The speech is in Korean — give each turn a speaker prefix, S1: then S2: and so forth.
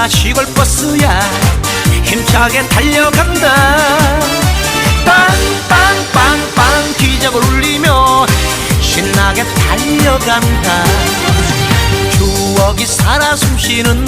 S1: 나 시골버스야 힘차게 달려간다. 빵빵빵빵 기적을 울리며 신나게 달려간다. 추억이 살아 숨쉬는